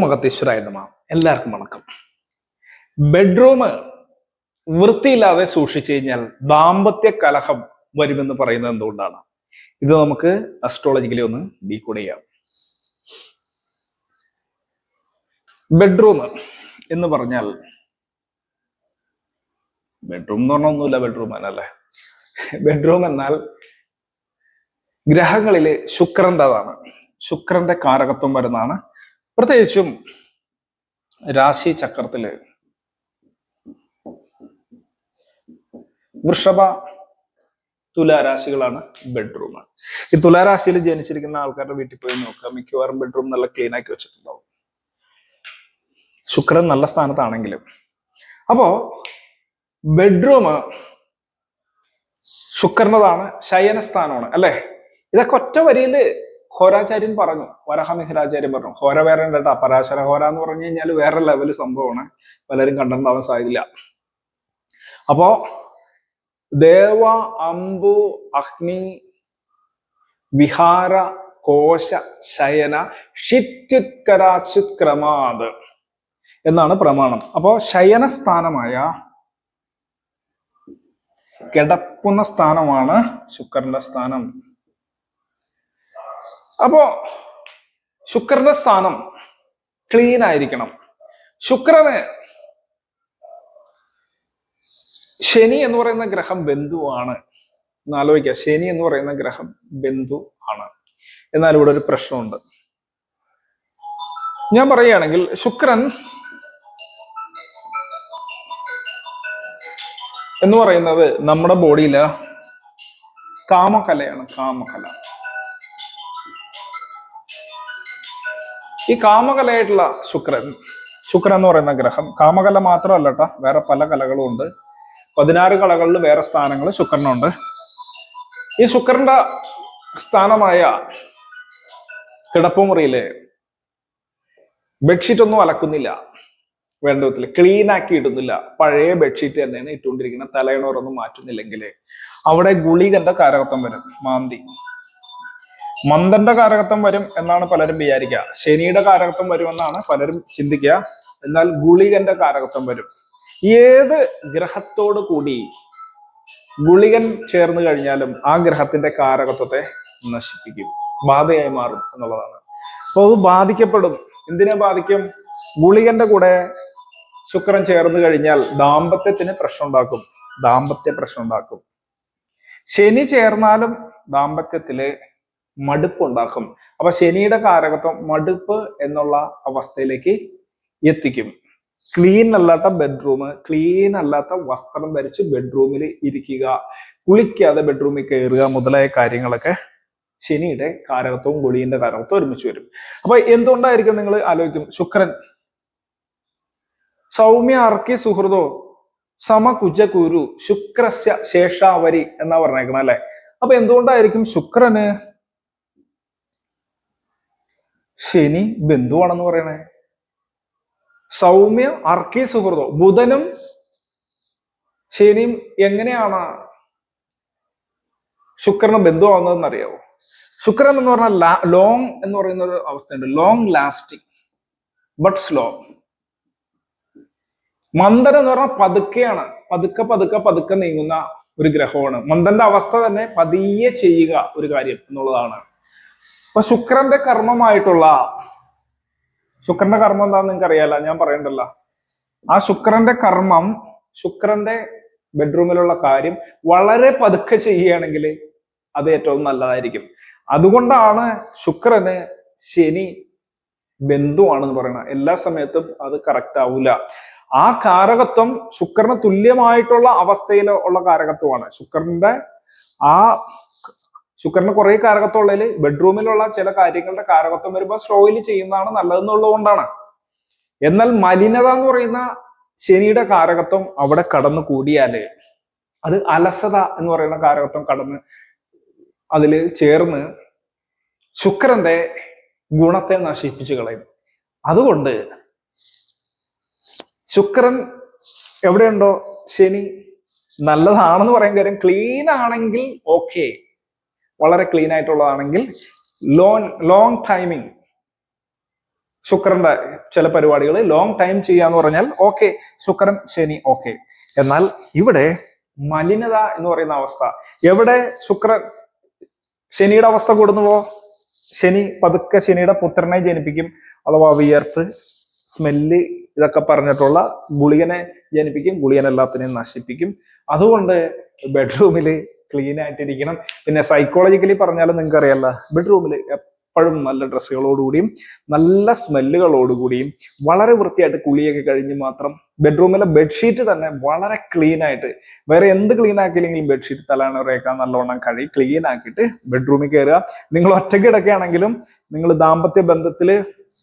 ഓം അഗത്തീശ്വരായ നമഃ. എല്ലാവർക്കും വണക്കം. ബെഡ്റൂം വൃത്തിയില്ലാതെ സൂക്ഷിച്ചു കഴിഞ്ഞാൽ ദാമ്പത്യ കലഹം വരുമെന്ന് പറയുന്നത് എന്തുകൊണ്ടാണ്? ഇത് നമുക്ക് അസ്ട്രോളജിക്കലി ഒന്ന് ഡീകോഡ് ചെയ്യാം. ബെഡ്റൂം എന്ന് പറഞ്ഞാൽ ബെഡ്റൂം എന്ന് പറഞ്ഞാൽ ഒന്നുമില്ല, ബെഡ്റൂം എന്നല്ലേ. ബെഡ്റൂം എന്നാൽ ഗ്രഹങ്ങളില് ശുക്രൻ്റെതാണ്, ശുക്രന്റെ കാരകത്വം വരുന്നതാണ്. പ്രത്യേകിച്ചും രാശി ചക്രത്തില് വൃഷഭ തുലാരാശികളാണ് ബെഡ്റൂം. ഈ തുലാരാശിയിൽ ജനിച്ചിരിക്കുന്ന ആൾക്കാരുടെ വീട്ടിൽ പോയി നോക്കുക, മിക്കവാറും ബെഡ്റൂം നല്ല ക്ലീൻ ആക്കി വെച്ചിട്ടുണ്ടാവും, ശുക്രൻ നല്ല സ്ഥാനത്താണെങ്കിലും. അപ്പോ ബെഡ്റൂം ശുക്രനതാണ്, ശയനസ്ഥാനമാണ് അല്ലെ. ഇതൊക്കെ ഒറ്റ വരിയില് ഹോരാചാര്യൻ പറഞ്ഞു, വരഹമിഹിരാചാര്യൻ പറഞ്ഞു. ഹോര വേറെ ഉണ്ട് കേട്ടോ, പരാശര ഹോര എന്ന് പറഞ്ഞു കഴിഞ്ഞാൽ വേറെ ലെവല് സംഭവമാണ്, പലരും കണ്ടിട്ടുണ്ടാവാൻ സാധ്യതയില്ല. അപ്പോ ദേവ, അമ്പു, അഗ്നി, വിഹാര, കോശ, ശയന, ഷിത്യുത്കരാച്യുത്ക്രമാത് എന്നാണ് പ്രമാണം. അപ്പോ ശയനസ്ഥാനമായ കിടക്കുന്ന സ്ഥാനമാണ് ശുക്രന്റെ സ്ഥാനം. അപ്പോ ശുക്രന്റെ സ്ഥാനം ക്ലീൻ ആയിരിക്കണം. ശുക്രന് ശനി എന്ന് പറയുന്ന ഗ്രഹം ബന്ധുവാണ്. എന്നാലോചിക്കുക, ശനി എന്ന് പറയുന്ന ഗ്രഹം ബന്ധു ആണ്. എന്നാൽ ഇവിടെ ഒരു പ്രശ്നമുണ്ട്. ഞാൻ പറയുകയാണെങ്കിൽ ശുക്രൻ എന്ന് പറയുന്നത് നമ്മുടെ ബോഡിയില് കാമകലയാണ്, കാമകല. ഈ കാമകലയായിട്ടുള്ള ശുക്രൻ എന്ന് പറയുന്ന ഗ്രഹം കാമകല മാത്രമല്ല കേട്ടോ, വേറെ പല കലകളും ഉണ്ട്. 16 കലകളിൽ വേറെ സ്ഥാനങ്ങൾ ശുക്രനുണ്ട്. ഈ ശുക്രന്റെ സ്ഥാനമായ കിടപ്പുമുറിയില് ബെഡ്ഷീറ്റ് ഒന്നും അലക്കുന്നില്ല, വേണ്ട വിധത്തിൽ ക്ലീൻ ആക്കി ഇടുന്നില്ല, പഴയ ബെഡ്ഷീറ്റ് തന്നെയാണ് ഇട്ടുകൊണ്ടിരിക്കുന്നത്, തലയണോറൊന്നും മാറ്റുന്നില്ലെങ്കിൽ അവിടെ ഗുളികന്റെ കാരകത്വം വരും. മാന്തി മന്ദന്റെ കാരകത്വം വരും എന്നാണ് പലരും വിചാരിക്കുക, ശനിയുടെ കാരകത്വം വരുമെന്നാണ് പലരും ചിന്തിക്കുക. എന്നാൽ ഗുളികന്റെ കാരകത്വം വരും. ഏത് ഗ്രഹത്തോട് കൂടി ഗുളികൻ ചേർന്ന് കഴിഞ്ഞാലും ആ ഗ്രഹത്തിന്റെ കാരകത്വത്തെ നശിപ്പിക്കും, ബാധയായി മാറും എന്നുള്ളതാണ്. അപ്പോൾ അത് ബാധിക്കപ്പെടും. എന്തിനെ ബാധിക്കും? ഗുളികന്റെ കൂടെ ശുക്രൻ ചേർന്ന് കഴിഞ്ഞാൽ ദാമ്പത്യത്തിന് പ്രശ്നം ഉണ്ടാക്കും, ദാമ്പത്യ പ്രശ്നം ഉണ്ടാക്കും. ശനി ചേർന്നാലും ദാമ്പത്യത്തില് മടുപ്പ് ഉണ്ടാക്കും. അപ്പൊ ശനിയുടെ കാരകത്വം മടുപ്പ് എന്നുള്ള അവസ്ഥയിലേക്ക് എത്തിക്കും. ക്ലീൻ അല്ലാത്ത ബെഡ്റൂം, ക്ലീൻ അല്ലാത്ത വസ്ത്രം ധരിച്ച് ബെഡ്റൂമിൽ ഇരിക്കുക, കുളിക്കാതെ ബെഡ്റൂമിൽ കയറുക മുതലായ കാര്യങ്ങളൊക്കെ ശനിയുടെ കാരകത്വവും ഗുളികന്റെ കാരകത്വം ഒരുമിച്ച് വരും. അപ്പൊ എന്തുകൊണ്ടായിരിക്കും നിങ്ങൾ ആലോചിക്കും, ശുക്രൻ സൗമ്യ അർക്കി സുഹൃതോ സമകുജ കുരു ശുക്രസ്യ ശേഷാവരി എന്നാ പറഞ്ഞേക്കണം അല്ലെ. അപ്പൊ എന്തുകൊണ്ടായിരിക്കും ശുക്രന് ശനി ബന്ധുവാണെന്ന് പറയണേ? സൗമ്യ അർക്കി സുഹൃതോ, ബുധനും ശനിയും എങ്ങനെയാണ് ശുക്രന് ബന്ധുവാകുന്നതെന്ന് അറിയാവോ? ശുക്രൻ എന്ന് പറഞ്ഞാൽ ലോങ് എന്ന് പറയുന്ന ഒരു അവസ്ഥയുണ്ട്, ലോങ് ലാസ്റ്റിംഗ് ബട്ട് സ്ലോ. മന്ദൻ എന്ന് പറഞ്ഞാൽ പതുക്കെയാണ്, പതുക്കെ പതുക്കെ പതുക്കെ നീങ്ങുന്ന ഒരു ഗ്രഹമാണ്. മന്ദന്റെ അവസ്ഥ തന്നെ പതിയെ ചെയ്യുക ഒരു കാര്യം എന്നുള്ളതാണ്. അപ്പൊ ശുക്രന്റെ കർമ്മമായിട്ടുള്ള, ശുക്രന്റെ കർമ്മം എന്താണെന്ന് നിങ്ങൾക്ക് അറിയാലോ, ഞാൻ പറയണ്ടല്ലോ. ആ ശുക്രന്റെ കർമ്മം, ശുക്രന്റെ ബെഡ്റൂമിലുള്ള കാര്യം വളരെ പതുക്കെ ചെയ്യുകയാണെങ്കിൽ അത് ഏറ്റവും നല്ലതായിരിക്കും. അതുകൊണ്ടാണ് ശുക്രന് ശനി ബന്ധുവാണെന്ന് പറയുന്നത്. എല്ലാ സമയത്തും അത് കറക്റ്റ് ആവില്ല. ആ കാരകത്വം ശുക്രന് തുല്യമായിട്ടുള്ള അവസ്ഥയിൽ ഉള്ള കാരകത്വമാണ്. ശുക്രന് കുറെ കാരകത്വം ഉള്ളതിൽ ബെഡ്റൂമിലുള്ള ചില കാര്യങ്ങളുടെ കാരകത്വം വരുമ്പോൾ സ്ലോയിൽ ചെയ്യുന്നതാണ് നല്ലതെന്നുള്ളത് കൊണ്ടാണ്. എന്നാൽ മലിനത എന്ന് പറയുന്ന ശനിയുടെ കാരകത്വം അവിടെ കടന്നു കൂടിയാല് അത് അലസത എന്ന് പറയുന്ന കാരകത്വം കടന്ന് അതിൽ ചേർന്ന് ശുക്രന്റെ ഗുണത്തെ നശിപ്പിച്ചു കളയും. അതുകൊണ്ട് ശുക്രൻ എവിടെയുണ്ടോ ശനി നല്ലതാണെന്ന് പറയാൻ കാര്യം, ക്ലീൻ ആണെങ്കിൽ ഓക്കെ, വളരെ ക്ലീൻ ആയിട്ടുള്ളതാണെങ്കിൽ ലോങ് ടൈമിങ് ശുക്രന്റെ ചില പരിപാടികൾ ലോങ് ടൈം ചെയ്യാന്ന് പറഞ്ഞാൽ ഓക്കെ, ശുക്രൻ ശനി ഓക്കെ. എന്നാൽ ഇവിടെ മലിനത എന്ന് പറയുന്ന അവസ്ഥ, എവിടെ ശനിയുടെ അവസ്ഥ കൂടുന്നുവോ ശനി പതുക്കെ ശനിയുടെ പുത്രനെ ജനിപ്പിക്കും, അഥവാ വിയർപ്പ്, സ്മെല്ല്, ഇതൊക്കെ പറഞ്ഞിട്ടുള്ള ഗുളികനെ ജനിപ്പിക്കും, ഗുളികൻ എല്ലാത്തിനെയും നശിപ്പിക്കും. അതുകൊണ്ട് ബെഡ്റൂമിൽ ക്ലീൻ ആയിട്ടിരിക്കണം. പിന്നെ സൈക്കോളജിക്കലി പറഞ്ഞാലും നിങ്ങൾക്ക് അറിയാലോ, ബെഡ്റൂമിൽ എപ്പോഴും നല്ല ഡ്രസ്സുകളോടുകൂടിയും നല്ല സ്മെല്ലുകളോടുകൂടിയും വളരെ വൃത്തിയായിട്ട് കുളിയൊക്കെ കഴിഞ്ഞ് മാത്രം ബെഡ്റൂമിലെ ബെഡ്ഷീറ്റ് തന്നെ വളരെ ക്ലീൻ ആയിട്ട്, വേറെ എന്ത് ക്ലീൻ ആക്കിയില്ലെങ്കിലും ബെഡ്ഷീറ്റ് തലയണയൊക്കെ നല്ലോണം കഴുകി ക്ലീൻ ആക്കിയിട്ട് ബെഡ്റൂമിൽ കയറുക. നിങ്ങൾ ഒറ്റയ്ക്ക് കിടക്കുകയാണെങ്കിലും, നിങ്ങൾ ദാമ്പത്യ ബന്ധത്തില്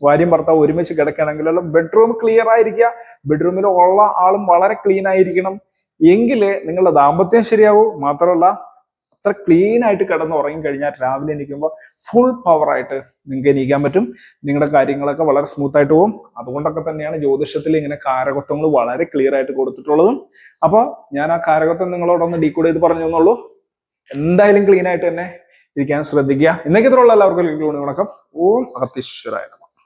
ഭാര്യയും ഭർത്താവ് ഒരുമിച്ച് കിടക്കുകയാണെങ്കിലും ബെഡ്റൂം ക്ലിയർ ആയിരിക്കുക. ബെഡ്റൂമിൽ ഉള്ള ആളും വളരെ ക്ലീൻ ആയിരിക്കണം. എങ്കിലേ നിങ്ങളുടെ ദാമ്പത്യം ശരിയാവൂ. മാത്രമല്ല അത്ര ക്ലീൻ ആയിട്ട് കിടന്ന് ഉറങ്ങി കഴിഞ്ഞാൽ രാവിലെ എണീക്കുമ്പോൾ ഫുൾ പവർ ആയിട്ട് നിങ്ങൾക്ക് എണീക്കാൻ പറ്റും. നിങ്ങളുടെ കാര്യങ്ങളൊക്കെ വളരെ സ്മൂത്ത് ആയിട്ട് പോകും. അതുകൊണ്ടൊക്കെ തന്നെയാണ് ജ്യോതിഷത്തിൽ ഇങ്ങനെ കാരകത്വങ്ങൾ വളരെ ക്ലിയർ ആയിട്ട് കൊടുത്തിട്ടുള്ളതും. അപ്പോൾ ഞാൻ ആ കാരകത്വം നിങ്ങളോടൊന്ന് ഡീകോഡ് ചെയ്ത് പറഞ്ഞു തന്നുള്ളൂ. എന്തായാലും ക്ലീൻ ആയിട്ട് തന്നെ ഇരിക്കാൻ ശ്രദ്ധിക്കുക. ഇന്നേക്ക് ഇത്രയുള്ള എല്ലാവർക്കും വണക്കം. ഓം അഗത്തീശ്വരായ.